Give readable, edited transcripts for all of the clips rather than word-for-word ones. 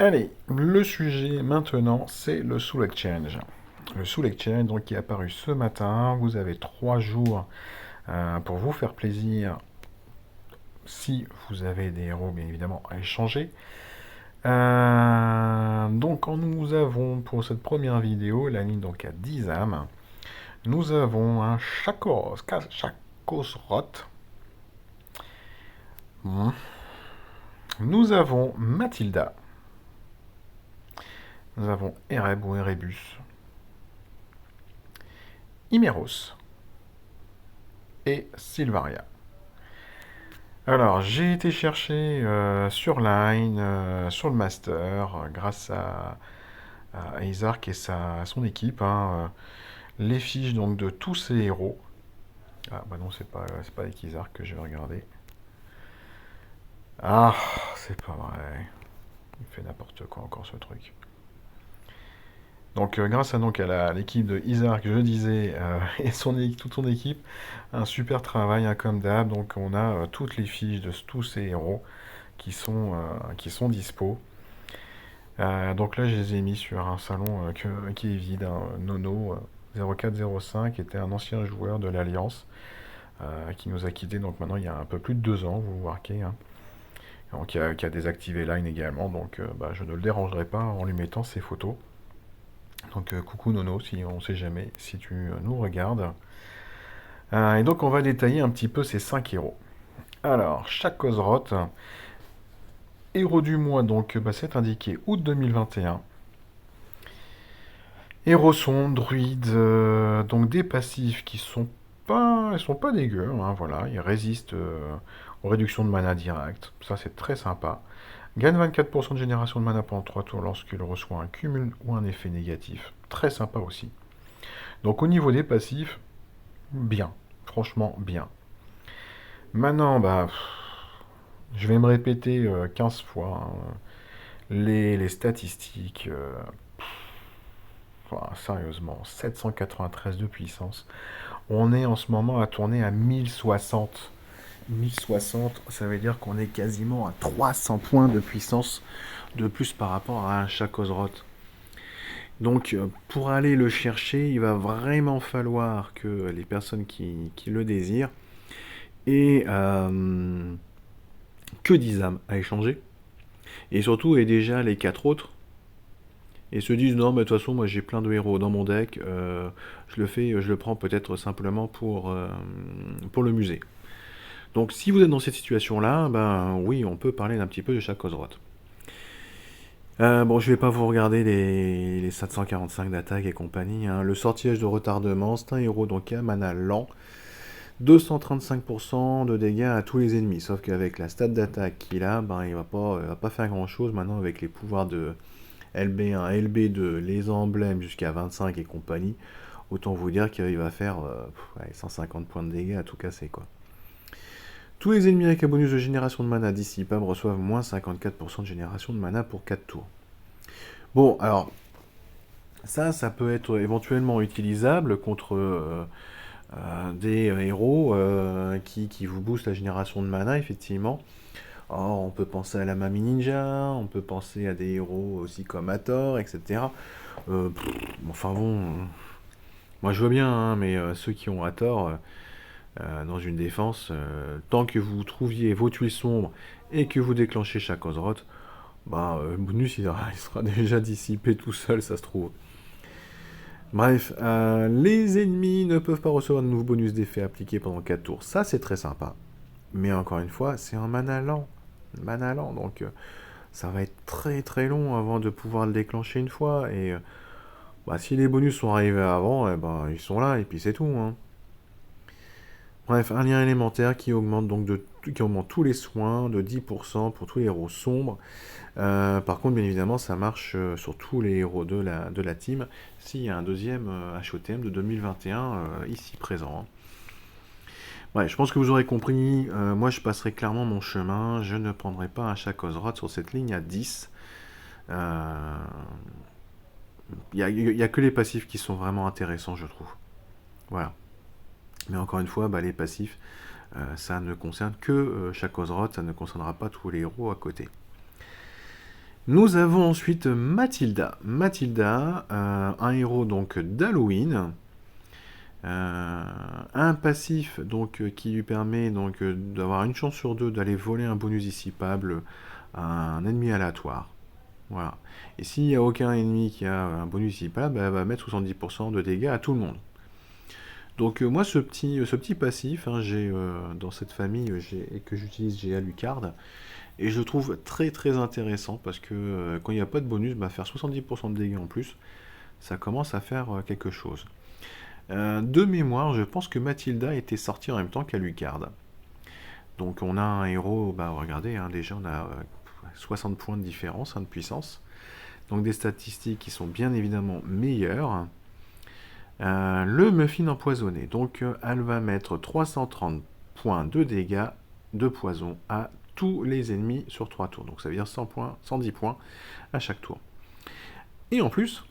Allez, le sujet maintenant, c'est le Soul Exchange. Le Soul Exchange, donc, qui est apparu ce matin. Vous avez 3 jours pour vous faire plaisir si vous avez des héros, bien évidemment, à échanger. Donc, nous avons pour cette première vidéo, la ligne donc à 10 âmes, nous avons un Chakosrot. Nous avons Mathilda. Nous avons Ereb ou Erebus. Imeros et Sylvaria. Alors, j'ai été chercher sur Line, sur le Master, grâce à Isark et son équipe, les fiches donc de tous ces héros. Ah, bah non, c'est pas avec Isark que je vais regarder. Ah, c'est pas vrai. Il fait n'importe quoi encore ce truc. Donc, grâce à l'équipe de Isark, je disais, et toute son équipe, un super travail, comme d'hab. Donc, on a toutes les fiches de tous ces héros qui sont dispo. Donc là, je les ai mis sur un salon qui est vide. Nono 0405 était un ancien joueur de l'Alliance qui nous a quittés donc maintenant il y a un peu plus de 2 ans, vous remarquez. Donc, qui a désactivé Line également, donc je ne le dérangerai pas en lui mettant ses photos. Donc coucou Nono, si on ne sait jamais, si tu nous regardes. Et donc on va détailler un petit peu ces 5 héros. Alors, chaque Kozroth, héros du mois, donc c'est indiqué août 2021. Héros sombre, druide, donc des passifs ils sont pas dégueux, voilà, ils résistent aux réductions de mana direct, ça c'est très sympa. Gagne 24% de génération de mana pendant 3 tours lorsqu'il reçoit un cumul ou un effet négatif, très sympa aussi. Donc au niveau des passifs, bien, franchement bien. Maintenant, je vais me répéter 15 fois, les statistiques, sérieusement, 793 de puissance. On est en ce moment à tourner à 1060. 1060, ça veut dire qu'on est quasiment à 300 points de puissance de plus par rapport à un Chakosroth. Donc, pour aller le chercher, il va vraiment falloir que les personnes qui le désirent aient que 10 âmes à échanger. Et surtout, aient déjà les 4 autres. Et se disent non, mais de toute façon, moi j'ai plein de héros dans mon deck, je le prends peut-être simplement pour le musée. Donc si vous êtes dans cette situation-là, oui, on peut parler d'un petit peu de chaque cause droite. Bon, je vais pas vous regarder les 745 d'attaque et compagnie. Le sortilège de retardement, c'est un héros donc à mana lent. 235% de dégâts à tous les ennemis. Sauf qu'avec la stat d'attaque qu'il a, il va pas faire grand chose maintenant avec les pouvoirs de LB1, LB2, les emblèmes jusqu'à 25 et compagnie. Autant vous dire qu'il va faire 150 points de dégâts à tout casser, quoi. Tous les ennemis avec un bonus de génération de mana dissipable reçoivent moins 54% de génération de mana pour 4 tours. Bon, alors, ça peut être éventuellement utilisable contre des héros qui vous boostent la génération de mana, effectivement. Or, on peut penser à la Mami Ninja, on peut penser à des héros aussi comme Hathor, etc. Enfin bon, moi je veux bien, mais ceux qui ont Hathor dans une défense, tant que vous trouviez vos tuiles sombres et que vous déclenchez chaque Ozroth, le bonus il sera déjà dissipé tout seul, ça se trouve. Bref, les ennemis ne peuvent pas recevoir de nouveaux bonus d'effet appliqués pendant 4 tours. Ça, c'est très sympa. Mais encore une fois, c'est un mana lent. Mana lent, donc ça va être très très long avant de pouvoir le déclencher une fois. Et si les bonus sont arrivés avant, ils sont là et puis c'est tout. Bref, un lien élémentaire qui augmente qui augmente tous les soins de 10% pour tous les héros sombres. Par contre, bien évidemment, ça marche sur tous les héros de la team s'il y a un deuxième HOTM de 2021 ici présent. Ouais, je pense que vous aurez compris, moi je passerai clairement mon chemin, je ne prendrai pas un Chakosroth sur cette ligne à 10. Il n'y a que les passifs qui sont vraiment intéressants, je trouve. Voilà. Mais encore une fois, les passifs, ça ne concerne que Chakosroth, ça ne concernera pas tous les héros à côté. Nous avons ensuite Mathilda. Mathilda, un héros donc d'Halloween, un passif donc qui lui permet donc d'avoir une chance sur deux d'aller voler un bonus dissipable à un ennemi aléatoire. Voilà. Et s'il n'y a aucun ennemi qui a un bonus dissipable, elle va mettre 70% de dégâts à tout le monde. Donc moi ce petit passif, hein, dans cette famille et que j'utilise, j'ai Alucard, et je le trouve très très intéressant parce que quand il n'y a pas de bonus, bah, faire 70% de dégâts en plus, ça commence à faire quelque chose. De mémoire, je pense que Mathilda était sortie en même temps qu'Alucard. Donc on a un héros, bah regardez, hein, déjà on a 60 points de différence, hein, de puissance. Donc des statistiques qui sont bien évidemment meilleures. Le muffin empoisonné, donc elle va mettre 330 points de dégâts de poison à tous les ennemis sur 3 tours. Donc ça veut dire 100 points, 110 points à chaque tour. Et en plus,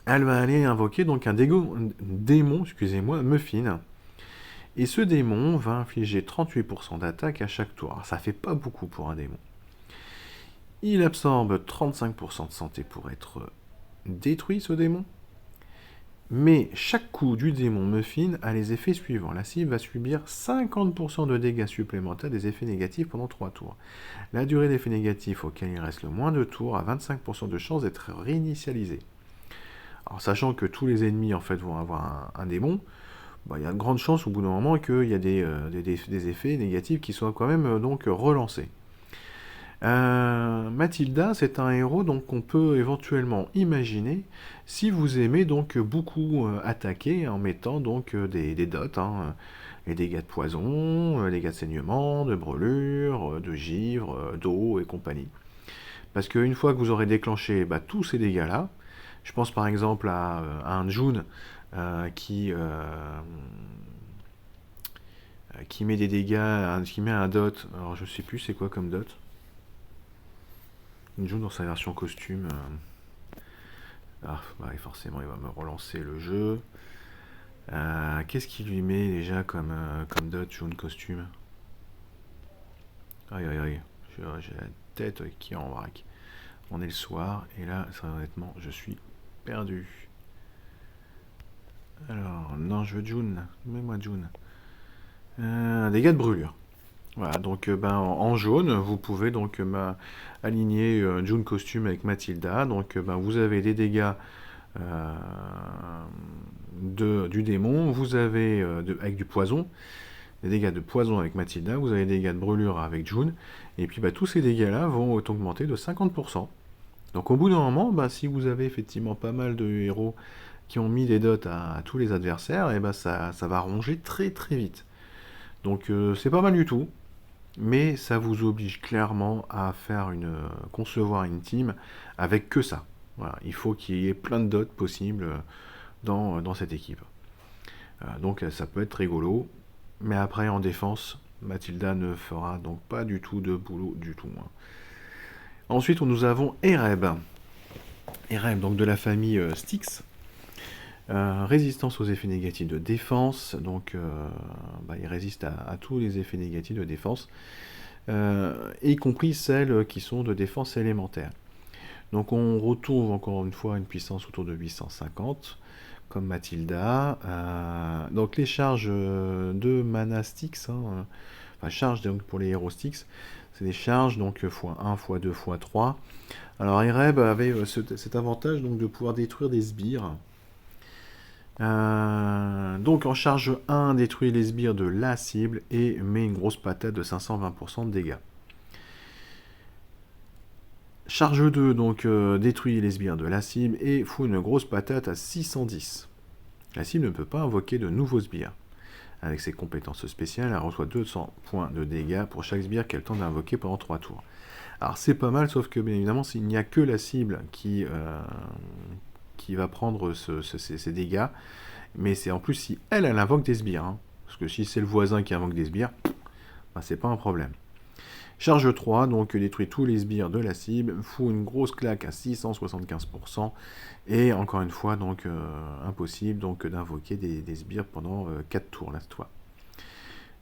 elle va aller invoquer donc un démon, excusez-moi, muffin. Et ce démon va infliger 38% d'attaque à chaque tour. Alors, ça fait pas beaucoup pour un démon. Il absorbe 35% de santé pour être détruit, ce démon. Mais chaque coup du démon Muffin a les effets suivants. La cible va subir 50% de dégâts supplémentaires des effets négatifs pendant 3 tours. La durée d'effet négatif auquel il reste le moins de tours a 25% de chance d'être réinitialisée. Alors sachant que tous les ennemis en fait vont avoir un démon, bah, il y a de grandes chances au bout d'un moment qu'il y a des effets négatifs qui soient quand même donc relancés. Mathilda, c'est un héros donc qu'on peut éventuellement imaginer si vous aimez donc beaucoup attaquer en mettant donc des dots, hein, les dégâts de poison, les dégâts de saignement, de brûlure, de givre, d'eau et compagnie. Parce qu'une fois que vous aurez déclenché bah, tous ces dégâts-là, je pense par exemple à un June qui met des dégâts, qui met un dot, alors je sais plus c'est quoi comme dot. Une June dans sa version costume. Ah, bah, forcément, il va me relancer le jeu. Qu'est-ce qu'il lui met déjà comme dot, June costume? Aïe aïe aïe, j'ai la tête qui est en vrac. On est le soir, et là, honnêtement, je suis perdu. Alors, non, je veux June. Mets-moi June. Dégâts de brûlure. Voilà, donc en jaune, vous pouvez donc aligner June costume avec Mathilda. Donc vous avez des dégâts du démon, vous avez avec du poison, des dégâts de poison avec Mathilda, vous avez des dégâts de brûlure avec June, et puis tous ces dégâts-là vont augmenter de 50%. Donc au bout d'un moment, si vous avez effectivement pas mal de héros qui ont mis des dots à tous les adversaires, et ça va ronger très très vite. Donc c'est pas mal du tout. Mais ça vous oblige clairement à concevoir une team avec que ça. Voilà, il faut qu'il y ait plein de dots possibles dans cette équipe. Donc ça peut être rigolo, mais après en défense, Mathilda ne fera donc pas du tout de boulot du tout. Ensuite, nous avons Ereb. Ereb, donc de la famille Styx. Résistance aux effets négatifs de défense, donc il résiste à tous les effets négatifs de défense, y compris celles qui sont de défense élémentaire. Donc on retrouve encore une fois une puissance autour de 850, comme Mathilda. Donc les charges de mana Styx, charges donc pour les héros Styx, c'est des charges donc x1, x2, x3. Alors Ereb avait cet avantage donc de pouvoir détruire des sbires. Donc en charge 1, détruit les sbires de la cible et met une grosse patate de 520% de dégâts. Charge 2, donc détruit les sbires de la cible et fout une grosse patate à 610. La cible ne peut pas invoquer de nouveaux sbires. Avec ses compétences spéciales, elle reçoit 200 points de dégâts pour chaque sbire qu'elle tente d'invoquer pendant 3 tours. Alors c'est pas mal, sauf que bien évidemment, il n'y a que la cible qui va prendre ces dégâts. Mais c'est en plus si elle invoque des sbires. Hein. Parce que si c'est le voisin qui invoque des sbires, c'est pas un problème. Charge 3, donc détruit tous les sbires de la cible, fout une grosse claque à 675%, et encore une fois, donc impossible donc d'invoquer des sbires pendant 4 tours là cette fois.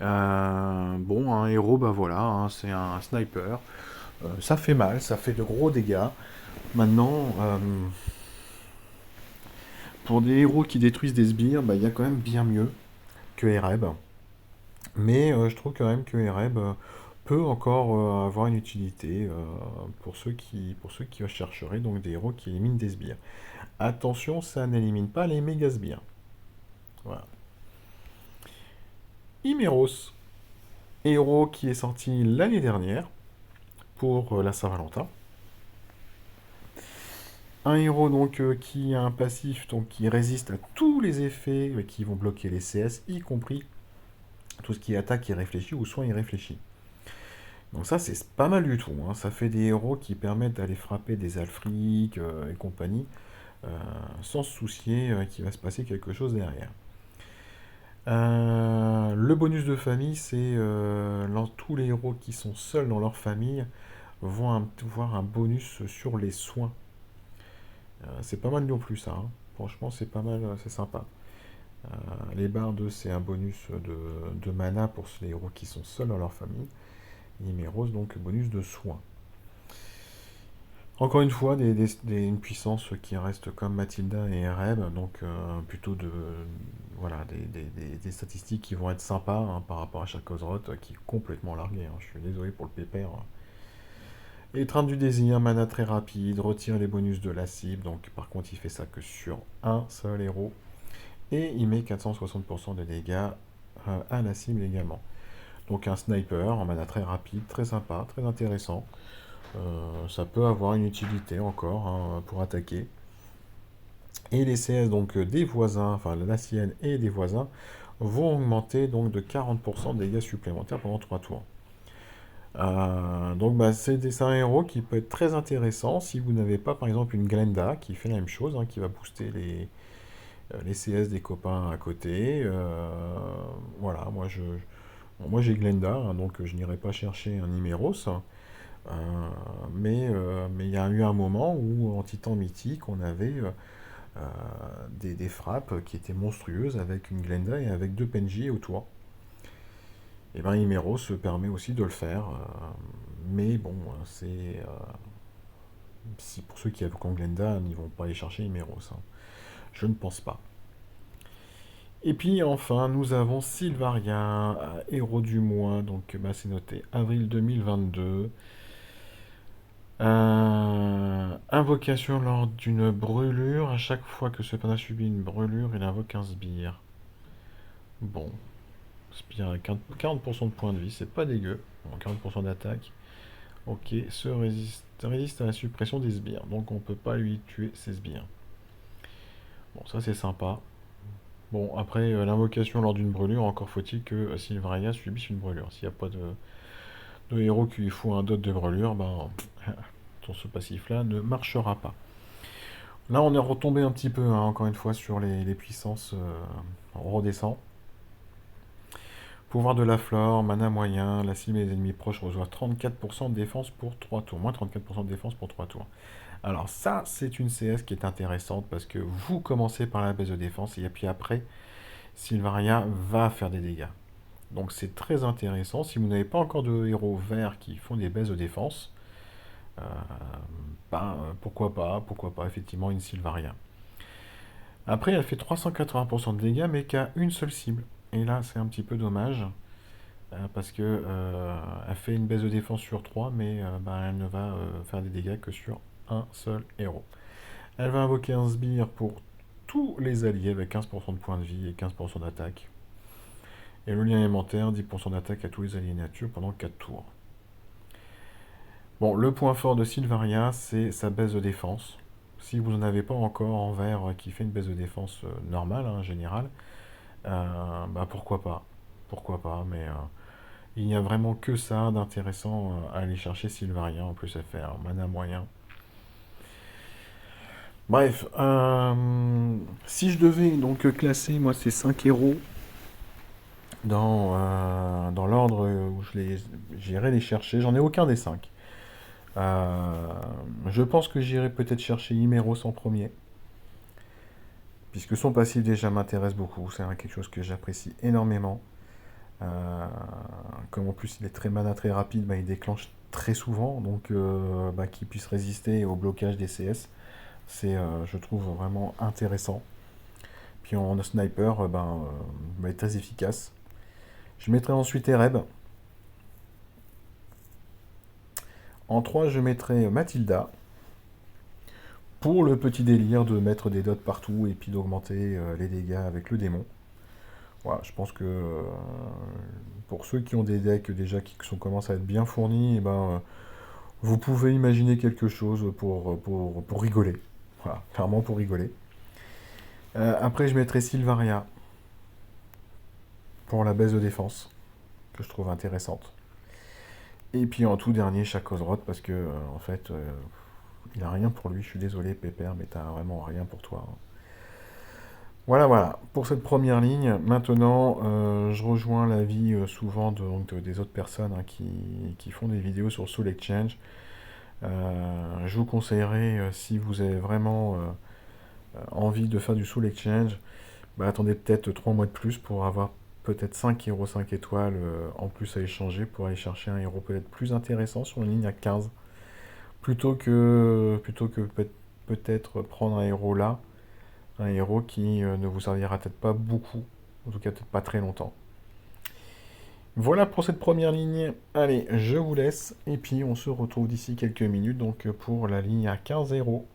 Un héros, voilà, hein, c'est un sniper. Ça fait mal, ça fait de gros dégâts. Maintenant, pour des héros qui détruisent des sbires, bah, il y a quand même bien mieux que Ereb. Mais je trouve quand même que Ereb peut encore avoir une utilité pour ceux qui rechercheraient donc des héros qui éliminent des sbires. Attention, ça n'élimine pas les méga sbires. Voilà. Imeros, héros qui est sorti l'année dernière pour la Saint-Valentin. Un héros donc qui a un passif donc qui résiste à tous les effets qui vont bloquer les CS, y compris tout ce qui est attaque irréfléchie ou soin irréfléchi. Donc ça c'est pas mal du tout, hein. Ça fait des héros qui permettent d'aller frapper des Alfric et compagnie euh, sans se soucier qu'il va se passer quelque chose derrière. Le bonus de famille, c'est tous les héros qui sont seuls dans leur famille vont avoir un bonus sur les soins. C'est pas mal non plus ça, hein. Franchement, c'est pas mal, c'est sympa. Les bardes, c'est un bonus de mana pour les héros qui sont seuls dans leur famille. Et Imeros, donc bonus de soins. Encore une fois, une puissance qui reste comme Mathilda et Ereb, donc plutôt voilà, des statistiques qui vont être sympas hein, par rapport à chaque Ozroth qui est complètement largué, hein. Je suis désolé pour le pépère. Étreinte du désir, mana très rapide, retire les bonus de la cible, donc par contre il fait ça que sur un seul héros. Et il met 460% de dégâts à la cible également. Donc un sniper en mana très rapide, très sympa, très intéressant. Ça peut avoir une utilité encore hein, pour attaquer. Et les CS donc des voisins, enfin la sienne et des voisins, vont augmenter donc de 40% de dégâts supplémentaires pendant 3 tours. Donc bah, c'est un héros qui peut être très intéressant si vous n'avez pas par exemple une Glenda qui fait la même chose, hein, qui va booster les CS des copains à côté. Voilà, moi j'ai Glenda, hein, donc je n'irai pas chercher un Imeros. Mais il y a eu un moment où en Titan Mythique, on avait euh, des frappes qui étaient monstrueuses avec une Glenda et avec deux PNJ autour. Et bien Imeros se permet aussi de le faire. Mais bon, si pour ceux qui avaient Glenda, ils vont pas aller chercher Imeros, hein. Je ne pense pas. Et puis enfin, nous avons Sylvaria, héros du mois, donc bah, c'est noté avril 2022. Invocation lors d'une brûlure. À chaque fois que ce personnage subit une brûlure, il invoque un sbire. Bon, sbire à 40% de points de vie, c'est pas dégueu. Bon, 40% d'attaque. Ok, résiste à la suppression des sbires. Donc on peut pas lui tuer ses sbires. Bon, ça c'est sympa. Bon, après, l'invocation lors d'une brûlure, encore faut-il que Sylvaria subisse une brûlure. S'il n'y a pas de héros qui lui faut un dot de brûlure, ben, ce passif-là ne marchera pas. Là, on est retombé un petit peu, hein, encore une fois, sur les puissances. On redescend. Pouvoir de la flore, mana moyen, la cible et les ennemis proches reçoivent 34% de défense pour 3 tours. Moins 34% de défense pour 3 tours. Alors ça, c'est une CS qui est intéressante parce que vous commencez par la baisse de défense et puis après, Sylvaria va faire des dégâts. Donc c'est très intéressant. Si vous n'avez pas encore de héros verts qui font des baisses de défense, euh, pourquoi pas effectivement une Sylvaria. Après, elle fait 380% de dégâts, mais qu'à une seule cible. Et là, c'est un petit peu dommage, parce que elle fait une baisse de défense sur 3, mais elle ne va faire des dégâts que sur un seul héros. Elle va invoquer un sbire pour tous les alliés avec 15% de points de vie et 15% d'attaque. Et le lien élémentaire, 10% d'attaque à tous les alliés nature pendant 4 tours. Bon, le point fort de Sylvaria, c'est sa baisse de défense. Si vous n'en avez pas encore en vert qui fait une baisse de défense normale, hein, générale, pourquoi pas. Pourquoi pas, mais il n'y a vraiment que ça d'intéressant à aller chercher Sylvaria. En plus, elle fait un mana moyen. Bref, si je devais donc classer moi ces 5 héros dans l'ordre où j'irai les chercher, j'en ai aucun des 5. Je pense que j'irai peut-être chercher Imeros en premier, puisque son passif déjà m'intéresse beaucoup, c'est quelque chose que j'apprécie énormément. Comme en plus il est très mana, très rapide, il déclenche très souvent, donc qui puisse résister au blocage des CS. C'est, je trouve, vraiment intéressant. Puis en sniper, va être très efficace. Je mettrai ensuite Ereb. En 3 je mettrai Mathilda. Pour le petit délire de mettre des dots partout et puis d'augmenter les dégâts avec le démon. Voilà, je pense que pour ceux qui ont des decks déjà commencent à être bien fournis, vous pouvez imaginer quelque chose pour rigoler. Voilà, clairement pour rigoler. Après, je mettrai Sylvaria pour la baisse de défense, que je trouve intéressante. Et puis en tout dernier, Chakozrot, parce que en fait, il a rien pour lui. Je suis désolé, Pépère, mais t'as vraiment rien pour toi, hein. Voilà, voilà, pour cette première ligne. Maintenant, je rejoins l'avis souvent des autres personnes, hein, qui font des vidéos sur Soul Exchange. Je vous conseillerais, si vous avez vraiment envie de faire du Soul Exchange, attendez peut-être 3 mois de plus pour avoir peut-être 5 héros 5 étoiles en plus à échanger pour aller chercher un héros peut-être plus intéressant sur une ligne à 15. Plutôt que peut-être prendre un héros là, un héros qui ne vous servira peut-être pas beaucoup, en tout cas peut-être pas très longtemps. Voilà pour cette première ligne. Allez, je vous laisse, et puis on se retrouve d'ici quelques minutes donc pour la ligne à 15 héros.